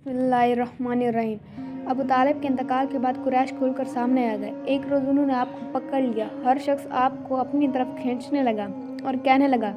बिस्मिल्लाहिर्रहमानिर्रहीम। अबू तालिब के इंतकाल के बाद कुरैश खुलकर सामने आ गए। एक रोज़ उन्होंने आपको पकड़ लिया। हर शख्स आपको अपनी तरफ खींचने लगा और कहने लगा,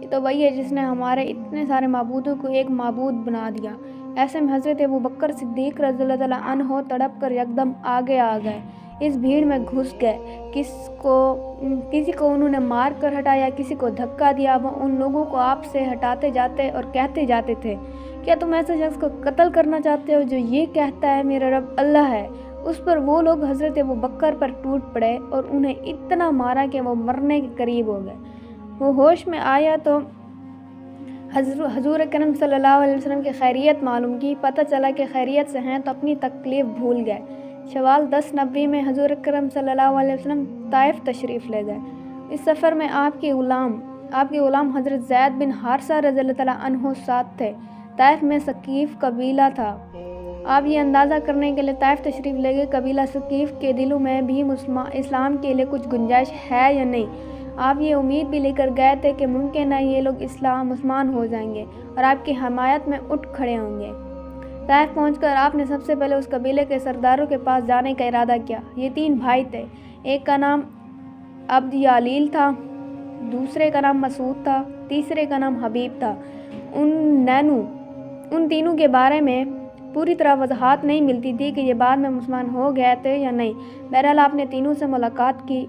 ये तो वही है जिसने हमारे इतने सारे माबूदों को एक माबूद बना दिया। ऐसे में हज़रत अबू बकर सिद्दीक़ रज़ियल्लाहु ताला अन्हो तड़प कर यकदम आगे आ गए। इस भीड़ में घुस गए। किसी को उन्होंने मार कर हटाया, किसी को धक्का दिया। वो उन लोगों को आप से हटाते जाते और कहते जाते थे, क्या तुम ऐसे शख्स को कत्ल करना चाहते हो जो ये कहता है मेरा रब अल्लाह है। उस पर वो लोग हज़रत अबू बकर पर टूट पड़े और उन्हें इतना मारा कि वो मरने के करीब हो गए। वो होश में आया तो हज़ूर अकरम सल्लल्लाहु अलैहि वसल्लम की खैरियत मालूम की। पता चला कि खैरियत से हैं तो अपनी तकलीफ़ भूल गए। शवाल 10 नबी में हज़ूर अकरम सल्लल्लाहु अलैहि वसल्लम ताइफ तशरीफ़ ले गए। इस सफ़र में आपके ग़ुलाम हज़रत ज़ैद बिन हारिसा रज़ियल्लाहु ताला अन्हु साथ थे। ताइफ में सकीफ़ कबीला था। आप ये अंदाज़ा करने के लिए ताइफ तशरीफ़ ले गए कबीला सकीफ़ के दिलों में भी इस्लाम के लिए कुछ गुंजाइश है या नहीं। आप ये उम्मीद भी लेकर गए थे कि मुमकिन है ये लोग मुसलमान हो जाएंगे और आपकी हमायत में उठ खड़े होंगे। ताइफ पहुंचकर आपने सबसे पहले उस कबीले के सरदारों के पास जाने का इरादा किया। ये 3 भाई थे। एक का नाम अब्द यालील था, दूसरे का नाम मसूद था, तीसरे का नाम हबीब था। उन तीनों के बारे में पूरी तरह वजाहत नहीं मिलती थी कि ये बाद में मुसलमान हो गए थे या नहीं। बहरहाल आपने तीनों से मुलाकात की,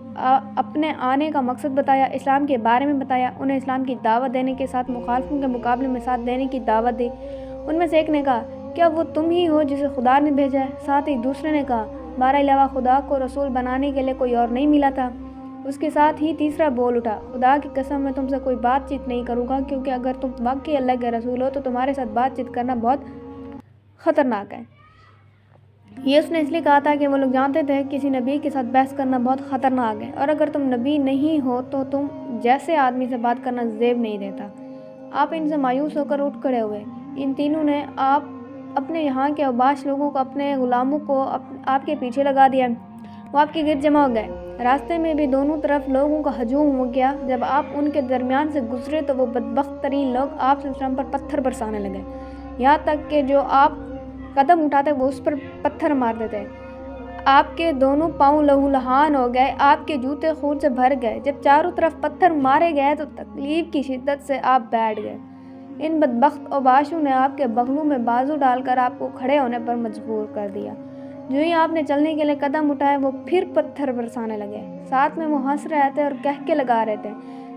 अपने आने का मकसद बताया, इस्लाम के बारे में बताया, उन्हें इस्लाम की दावत देने के साथ मुखालफों के मुकाबले में साथ देने की दावत दी। उनमें से एक ने कहा, क्या वो तुम ही हो जिसे खुदा ने भेजा है। साथ ही दूसरे ने कहा, हमारे अलावा खुदा को रसूल बनाने के लिए कोई और नहीं मिला था। उसके साथ ही तीसरा बोल उठा, खुदा की कसम मैं तुमसे कोई बातचीत नहीं करूँगा, क्योंकि अगर तुम वाकई अल्लाह के रसूल हो तो तुम्हारे साथ बातचीत करना बहुत ख़तरनाक है। ये उसने इसलिए कहा था कि वो लोग जानते थे किसी नबी के साथ बहस करना बहुत ख़तरनाक है, और अगर तुम नबी नहीं हो तो तुम जैसे आदमी से बात करना ज़ेब नहीं देता। आप इनसे मायूस होकर उठ खड़े हुए। इन तीनों ने अपने यहाँ के अवबाश लोगों को, अपने ग़ुलामों को आपके पीछे लगा दिया। वो आपके गिर्द जमा हो गए। रास्ते में भी दोनों तरफ लोगों का हजूम हो गया। जब आप उनके दरमियान से गुजरे तो वो बदबख्त तरीन लोग आप सल्लल्लाहु पर पत्थर बरसाने लगे। यहाँ तक कि जो आप कदम उठाते वो उस पर पत्थर मार देते। आपके दोनों पाँव लहूलुहान हो गए, आपके जूते खून से भर गए। जब चारों तरफ पत्थर मारे गए तो तकलीफ़ की शिद्दत से आप बैठ गए। इन बदबख्त अवबाशों ने आपके बगलों में बाजू डालकर आपको खड़े होने पर मजबूर कर दिया। जो ही आपने चलने के लिए कदम उठाए वो फिर पत्थर बरसाने लगे। साथ में वो हंस रहे थे और कह के लगा रहे थे।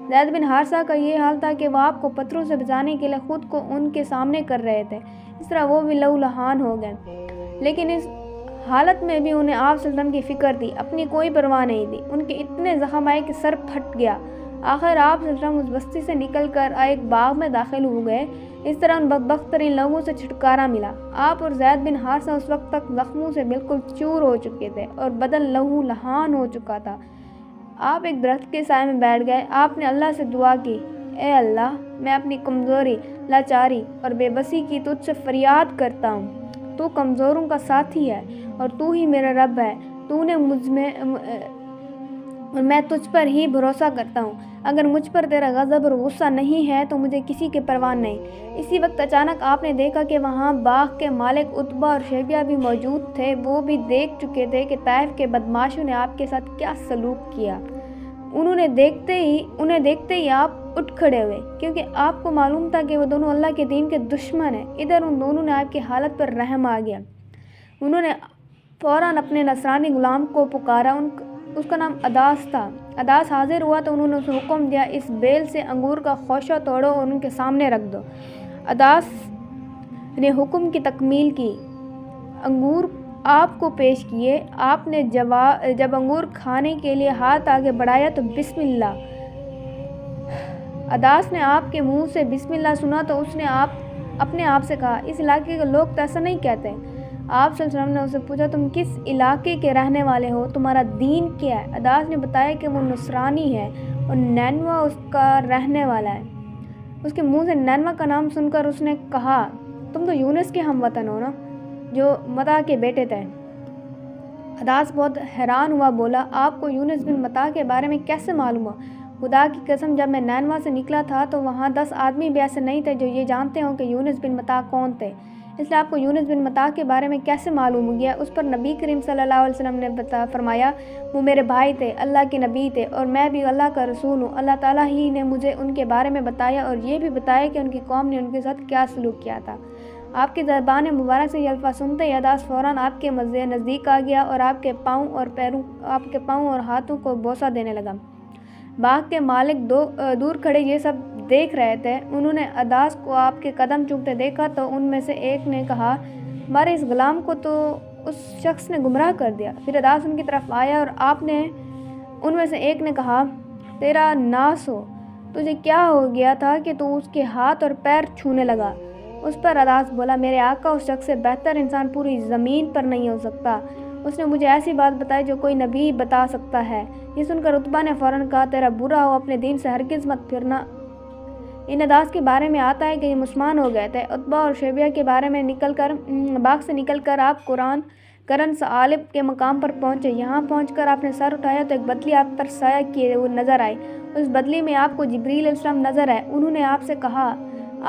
ज़ैद बिन हारिसा का ये हाल था कि वह आपको पत्थरों से बचाने के लिए ख़ुद को उनके सामने कर रहे थे। इस तरह वो भी लहूलुहान हो गए। लेकिन इस हालत में भी उन्हें आप सल्लल्लाहु की फ़िक्र थी, अपनी कोई परवाह नहीं थी। उनके इतने ज़ख्म आए कि सर फट गया। आखिर आप सल्लल्लाहु उस बस्ती से निकल कर एक बाग में दाखिल हो गए। इस तरह उन बदबख्त तरीन लोगों से छुटकारा मिला। आप और ज़ैद बिन हारिसा उस वक्त तक ज़ख्मों से बिल्कुल चूर हो चुके थे और बदन लहूलुहान हो चुका था। आप एक दरख्त के साए में बैठ गए। आपने अल्लाह से दुआ की, ए अल्लाह, मैं अपनी कमज़ोरी, लाचारी और बेबसी की तुझसे फरियाद करता हूँ। तू कमज़ोरों का साथी है और तू ही मेरा रब है। तूने और मैं तुझ पर ही भरोसा करता हूँ। अगर मुझ पर तेरा गज़ब और गुस्सा नहीं है तो मुझे किसी की परवाह नहीं। इसी वक्त अचानक आपने देखा कि वहाँ बाग के मालिक उतबा और शैबिया भी मौजूद थे। वो भी देख चुके थे कि ताइफ के बदमाशों ने आपके साथ क्या सलूक किया। उन्हें देखते ही आप उठ खड़े हुए, क्योंकि आपको मालूम था कि वो दोनों अल्लाह के दीन के दुश्मन हैं। इधर उन दोनों ने आपकी हालत पर रहम आ गया। उन्होंने फ़ौरन अपने नसरानी ग़ुलाम को पुकारा। उसका नाम अदास था। अदास हाजिर हुआ तो उन्होंने उसे हुक्म दिया, इस बेल से अंगूर का खोशा तोड़ो और उनके सामने रख दो। अदास ने हुक्म की तकमील की, अंगूर आपको पेश किए। आपने जब अंगूर खाने के लिए हाथ आगे बढ़ाया तो बिस्मिल्लाह। अदास ने आपके मुंह से बिस्मिल्लाह सुना तो उसने अपने आप से कहा, इस इलाके के लोग तो ऐसा नहीं कहते। आप सल्लल्लाहु अलैहि वसल्लम ने उससे पूछा, तुम किस इलाके के रहने वाले हो, तुम्हारा दीन क्या है। अदास ने बताया कि वो नसरानी है और नैनवा उसका रहने वाला है। उसके मुंह से नैनवा का नाम सुनकर उसने कहा, तुम तो यूनुस के हमवतन हो ना, जो मता के बेटे थे। अदास बहुत हैरान हुआ, बोला, आपको यूनुस बिन मता के बारे में कैसे मालूम हुआ। खुदा की कसम, जब मैं नैनवा से निकला था तो वहाँ 10 आदमी भी ऐसे नहीं थे जो ये जानते हों कि यूनुस बिन मता कौन थे। اس لیے آپ کو یونس بن متا کے بارے میں کیسے معلوم ہو گیا؟ اس پر نبی کریم صلی اللہ علیہ وسلم نے فرمایا وہ میرے بھائی تھے، اللہ کے نبی تھے اور میں بھی اللہ کا رسول ہوں۔ اللہ تعالیٰ ہی نے مجھے ان کے بارے میں بتایا اور یہ بھی بتایا کہ ان کی قوم نے ان کے ساتھ کیا سلوک کیا تھا۔ آپ کی زبان مبارک سے یہ الفاظ سنتے ہی اداس فوراً آپ کے نزدیک آ گیا اور آپ کے پاؤں اور ہاتھوں کو بوسہ دینے لگا۔ باغ کے مالک دور کھڑے یہ سب دیکھ رہے تھے۔ انہوں نے اداس کو آپ کے قدم چومتے دیکھا تو ان میں سے ایک نے کہا ہمارے اس غلام کو تو اس شخص نے گمراہ کر دیا۔ پھر اداس ان کی طرف آیا اور ان میں سے ایک نے کہا تیرا ناس ہو، تجھے کیا ہو گیا تھا کہ تو اس کے ہاتھ اور پیر چھونے لگا؟ اس پر اداس بولا میرے آقا اس شخص سے بہتر انسان پوری زمین پر نہیں ہو سکتا۔ اس نے مجھے ایسی بات بتائی جو کوئی نبی بتا سکتا ہے۔ یہ سن کر عتبہ نے فوراً کہا تیرا برا ہو، اپنے دین سے ہرگز مت پھرنا۔ ان اداس کے بارے میں آتا ہے کہ یہ مسلمان ہو گئے تھے۔ عتبہ اور شیبہ کے بارے میں باغ سے نکل کر آپ قرن ثعالب کے مقام پر پہنچے۔ یہاں پہنچ کر آپ نے سر اٹھایا تو ایک بدلی آپ پر سایہ کیے وہ نظر آئی۔ اس بدلی میں آپ کو جبریل علیہ السلام نظر آئے۔ انہوں نے آپ سے کہا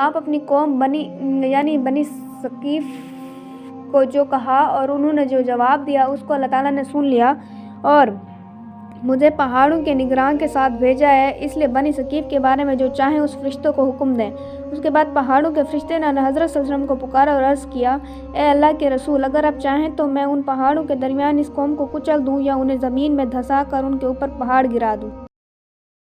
آپ اپنی قوم بنی ثقیف کو جو کہا اور انہوں نے جو جواب دیا اس کو اللہ تعالیٰ نے سن لیا اور مجھے پہاڑوں کے نگراں کے ساتھ بھیجا ہے، اس لیے بنی ثقیف کے بارے میں جو چاہیں اس فرشتوں کو حکم دیں۔ اس کے بعد پہاڑوں کے فرشتے نے حضرت صلی اللہ علیہ وسلم کو پکارا اور عرض کیا اے اللہ کے رسول، اگر آپ چاہیں تو میں ان پہاڑوں کے درمیان اس قوم کو کچل دوں یا انہیں زمین میں دھسا کر ان کے اوپر پہاڑ گرا دوں۔